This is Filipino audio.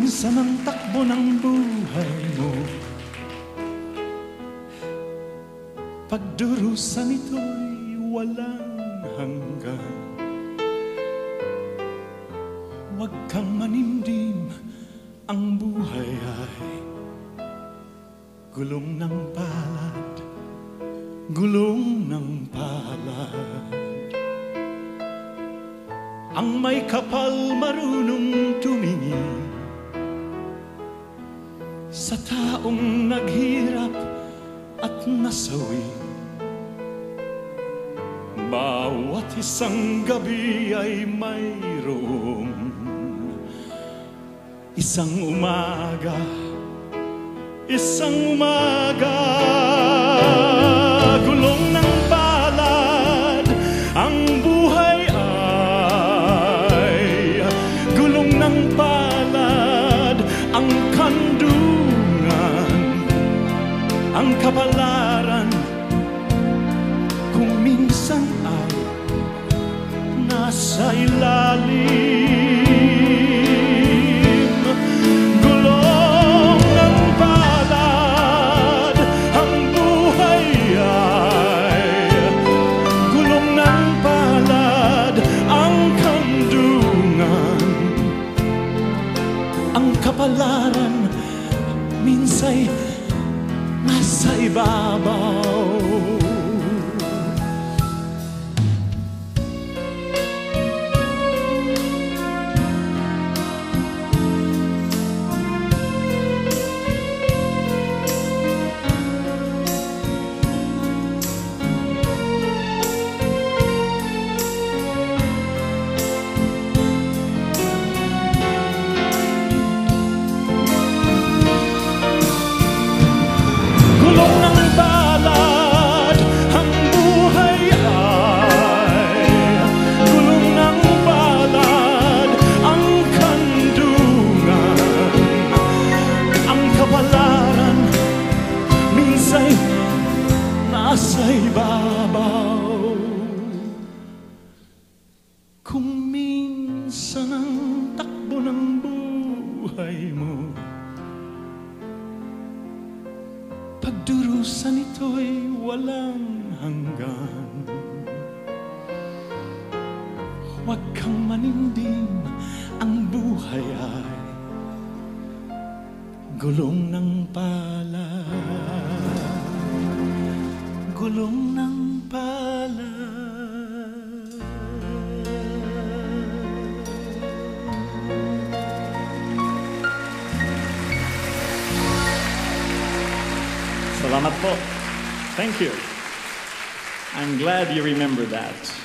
minsan ang takbo ng buhay mo, pagdurusan ito'y walang hanggan. Huwag kang manimdim, ang buhay ay gulong ng palad, gulong ng palad. Ang may kapal marunong tumingin sa taong naghirap at nasawi. Bawat isang gabi ay mayroong isang umaga, isang umaga. Gulong ng palad, ang buhay ay gulong ng palad. Ang kandungan, ang kapalaran, kung minsan ay nasa ilalim. Gulong ng palad, ang buhay ay gulong ng palad. Ang kandungan, ang kapalaran, minsay nasa ibabaw. Gulong ng palad, ang buhay ay gulong ng palad. Ang kandungan, ang kapalaran, minsay nasa ibabaw. Kung minsan ang takbo ng buhay mo, pagdurusan ito'y walang hanggan. Huwag kang manindim, ang buhay ay gulong ng palad, gulong ng palad. Salamat po. Thank you. I'm glad you remember that.